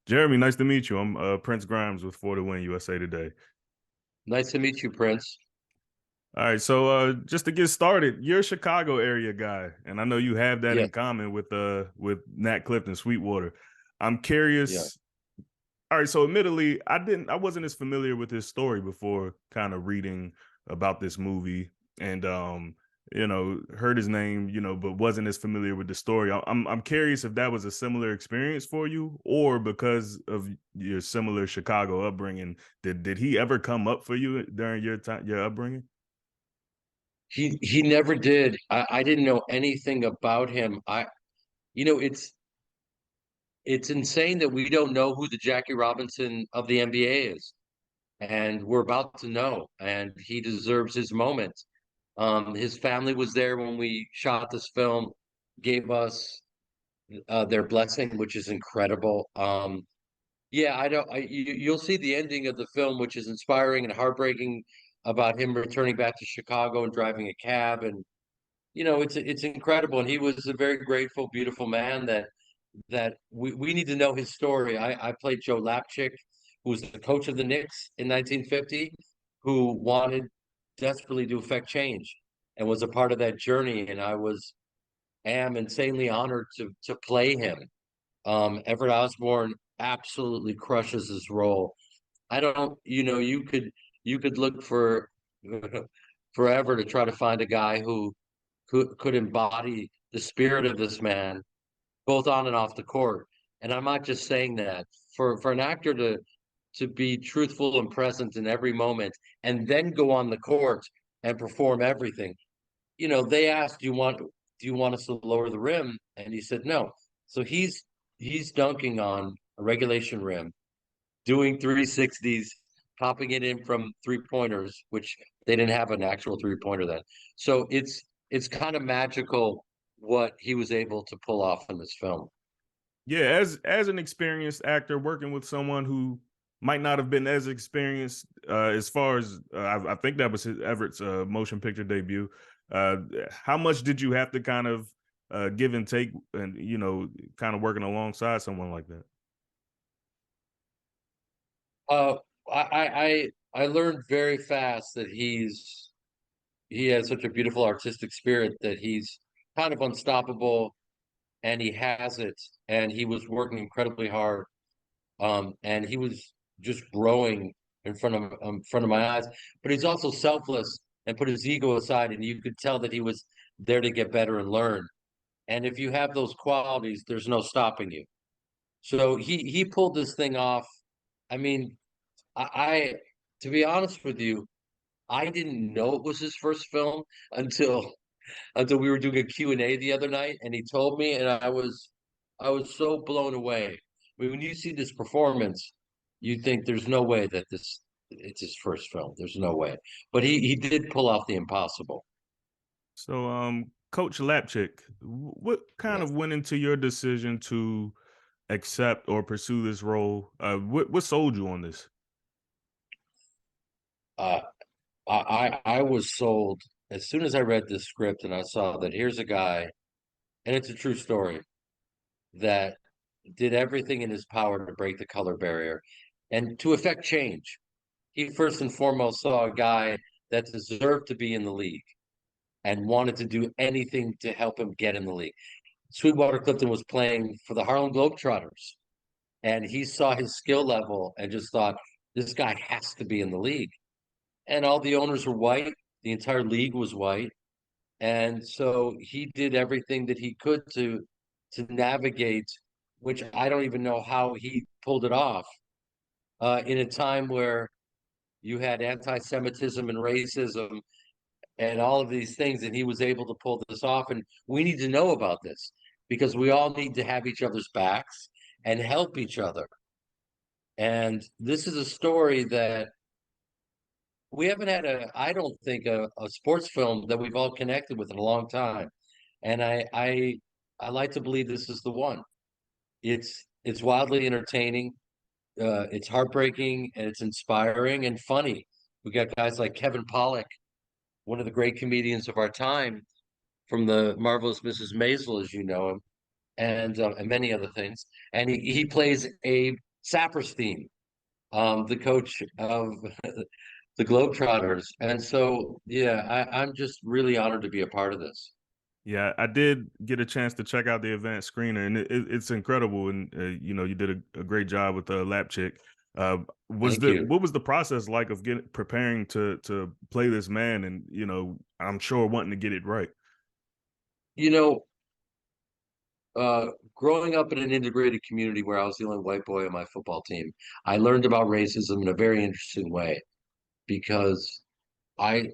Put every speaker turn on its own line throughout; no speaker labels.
Jeremy, nice to meet you. I'm Prince Grimes with For the Win USA Today.
Nice to meet you, Prince.
All right, so just to get started, you're a Chicago area guy, and I know you have that
Yeah,
in common with Nat Clifton, Sweetwater. I'm
yeah.
curious. All right, so admittedly, I wasn't as familiar with his story before kind of reading about this movie and heard his name, but wasn't as familiar with the story. I'm curious if that was a similar experience for you or because of your similar Chicago upbringing, did he ever come up for you during your time your upbringing?
He never did. I didn't know anything about him. It's insane that we don't know who the Jackie Robinson of the NBA is, and we're about to know, and he deserves his moment. His family was there when we shot this film, gave us their blessing, which is incredible. Yeah, I don't. You'll see the ending of the film, which is inspiring and heartbreaking, about him returning back to Chicago and driving a cab, and it's incredible. And he was a very grateful, beautiful man that we need to know his story. I played Joe Lapchick, who was the coach of the Knicks in 1950, who wanted desperately to affect change and was a part of that journey. And am insanely honored to play him. Everett Osborne absolutely crushes his role. I don't, you could look for forever to try to find a guy who could embody the spirit of this man, both on and off the court. And I'm not just saying that for an actor to be truthful and present in every moment and then go on the court and perform everything. They asked, do you want us to lower the rim? And he said no. So he's dunking on a regulation rim, doing 360s, popping it in from three pointers, which they didn't have an actual three pointer then. So it's kind of magical what he was able to pull off in this film.
Yeah, as an experienced actor working with someone who might not have been as experienced as far as I think that was Everett's motion picture debut. Uh, how much did you have to kind of give and take, and kind of working alongside someone like that?
Uh, I learned very fast that he has such a beautiful artistic spirit that he's kind of unstoppable, and he has it, and he was working incredibly hard, and he was just growing in front of my eyes. But he's also selfless and put his ego aside, and you could tell that he was there to get better and learn. And if you have those qualities, there's no stopping you. So he pulled this thing off. I mean, I to be honest with you, I didn't know it was his first film until we were doing a Q and A the other night, and he told me, and I was so blown away. I mean, when you see this performance, you think there's no way that this it's his first film. There's no way. But he did pull off the impossible.
So, Coach Lapchick, what kind
Yeah.
of went into your decision to accept or pursue this role? What sold you on this?
Uh I was sold as soon as I read this script and I saw that here's a guy, and it's a true story, that did everything in his power to break the color barrier and to affect change. He first and foremost saw a guy that deserved to be in the league and wanted to do anything to help him get in the league. Sweetwater Clifton was playing for the Harlem Globetrotters, and he saw his skill level and just thought, this guy has to be in the league. And all the owners were white, the entire league was white. And so he did everything that he could to navigate, which I don't even know how he pulled it off, in a time where you had anti-Semitism and racism and all of these things, and he was able to pull this off. And we need to know about this because we all need to have each other's backs and help each other. And this is a story that we haven't had I don't think, a sports film that we've all connected with in a long time. And I like to believe this is the one. It's wildly entertaining. It's heartbreaking and it's inspiring and funny. We got guys like Kevin Pollak, one of the great comedians of our time, from the marvelous Mrs. Maisel, as you know him, and many other things. And he plays a Saperstein, the coach of the Globetrotters. And so, yeah, I'm just really honored to be a part of this.
Yeah, I did get a chance to check out the event screener, and it's incredible. And you did a great job with Lapchick. Was
Thank
the
you.
what was the process like of getting preparing to play this man? And I'm sure wanting to get it right.
You know, uh, growing up in an integrated community where I was the only white boy on my football team, I learned about racism in a very interesting way because I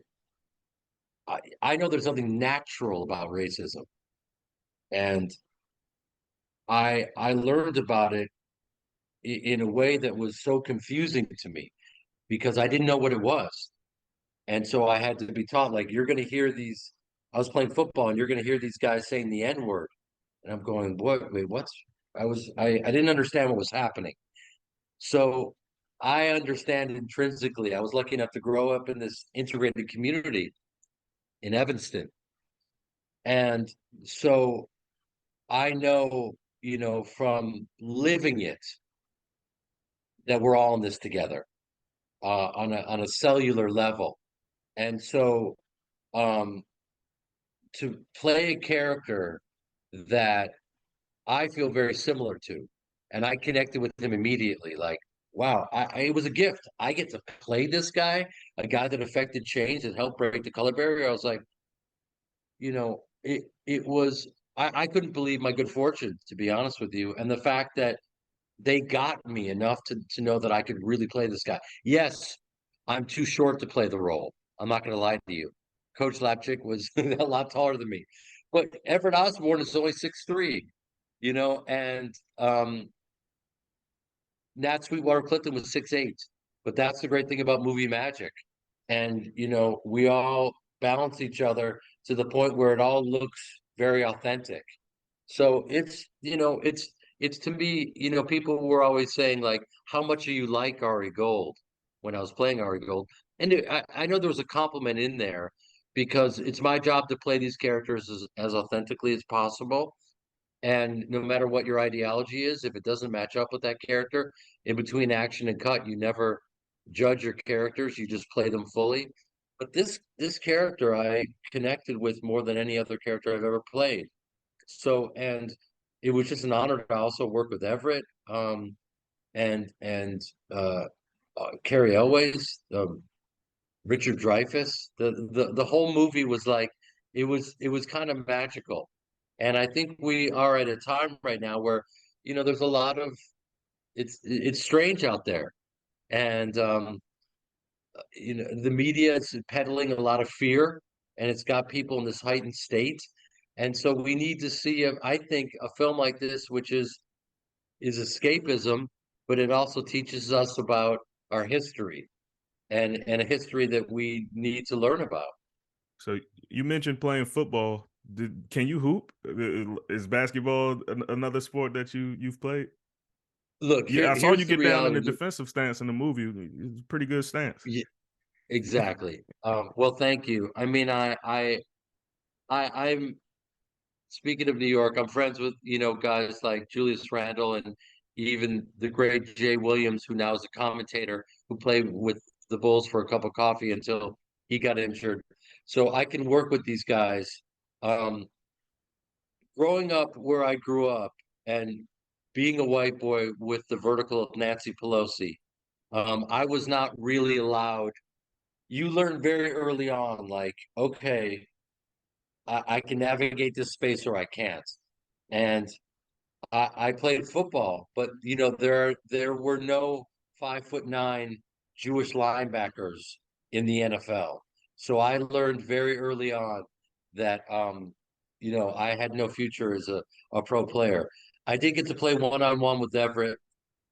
I know there's something natural about racism, and I learned about it in a way that was so confusing to me because I didn't know what it was. And so I had to be taught, like, you're going to hear these. I was playing football and you're going to hear these guys saying the N word. And I'm going, what? Wait, what's. I didn't understand what was happening. So I understand intrinsically. I was lucky enough to grow up in this integrated community in Evanston. And so I know, from living it, that we're all in this together on a cellular level. And so um, to play a character that I feel very similar to, and I connected with him immediately. Like, wow, it was a gift. I get to play this guy, a guy that affected change and helped break the color barrier. I was like, it was. I couldn't believe my good fortune, to be honest with you, and the fact that they got me enough to know that I could really play this guy. Yes, I'm too short to play the role. I'm not going to lie to you. Coach Lapchick was a lot taller than me, but Everett Osborne is only 6'3", and Nat Sweetwater Clifton was 6'8". But that's the great thing about movie magic, and we all balance each other to the point where it all looks very authentic. So it's to me, people were always saying, like, how much are you like Ari Gold when I was playing Ari Gold? And I know there was a compliment in there because it's my job to play these characters as authentically as possible. And no matter what your ideology is, if it doesn't match up with that character, in between action and cut, you never judge your characters, you just play them fully. But this character I connected with more than any other character I've ever played. So, and it was just an honor to also work with Everett, and Carrie Elways, Richard Dreyfuss. The whole movie was like it was kind of magical, and I think we are at a time right now where there's a lot of it's strange out there, and the media is peddling a lot of fear, and it's got people in this heightened state. And so we need to see, I think, a film like this, which is escapism, but it also teaches us about our history and a history that we need to learn about.
So you mentioned playing football. Can you hoop? Is basketball another sport that you've played?
Look,
Yeah, I saw you
here's the
get down in the
reality.
defensive stance in the movie. It's a pretty good stance.
Yeah, exactly. Well, thank you. I mean, I'm speaking of New York. I'm friends with guys like Julius Randle and even the great Jay Williams, who now is a commentator who played with the Bulls for a cup of coffee until he got injured. So I can work with these guys. Um, Growing up where I grew up and being a white boy with the vertical of Nancy Pelosi, I was not really allowed. You learn very early on, like, okay, I can navigate this space or I can't. And I played football, but there were no 5'9" Jewish linebackers in the NFL. So I learned very early on that I had no future as a pro player. I did get to play one-on-one with Everett,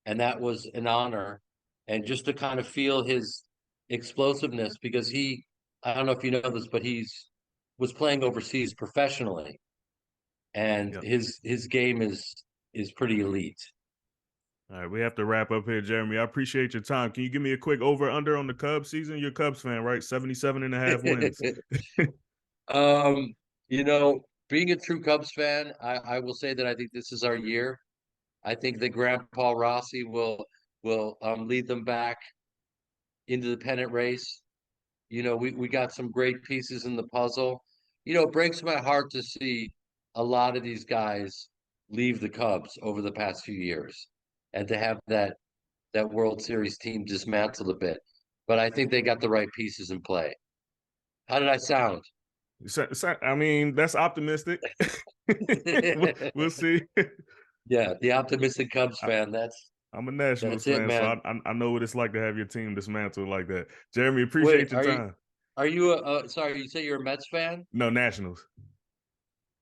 and that was an honor. And just to kind of feel his explosiveness, because I don't know if you know this, but he's was playing overseas professionally, and
Yeah.
his game is pretty elite.
All right, we have to wrap up here, Jeremy. I appreciate your time. Can you give me a quick over under on the Cubs season? You're a Cubs fan, right? 77 and a half wins.
um, you know, Being a true Cubs fan, I will say that I think this is our year. I think that Grandpa Rossi will lead them back into the pennant race. We got some great pieces in the puzzle. It breaks my heart to see a lot of these guys leave the Cubs over the past few years, and to have that World Series team dismantled a bit. But I think they got the right pieces in play. How did I sound?
I mean, that's optimistic. We'll see.
Yeah, the optimistic Cubs
I,
fan.
I'm a Nationals
That's it,
fan, so
man.
I know what it's like to have your team dismantled like that. Jeremy,
Wait,
appreciate your time.
are you sorry, you say you're a Mets fan?
No, Nationals.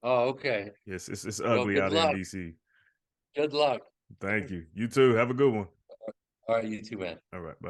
Oh, okay.
Yes, it's
Well,
ugly
good
out here in
luck.
DC.
Good luck.
Thank you. You too. Have a good one.
All right, you too, man.
All right. Bye.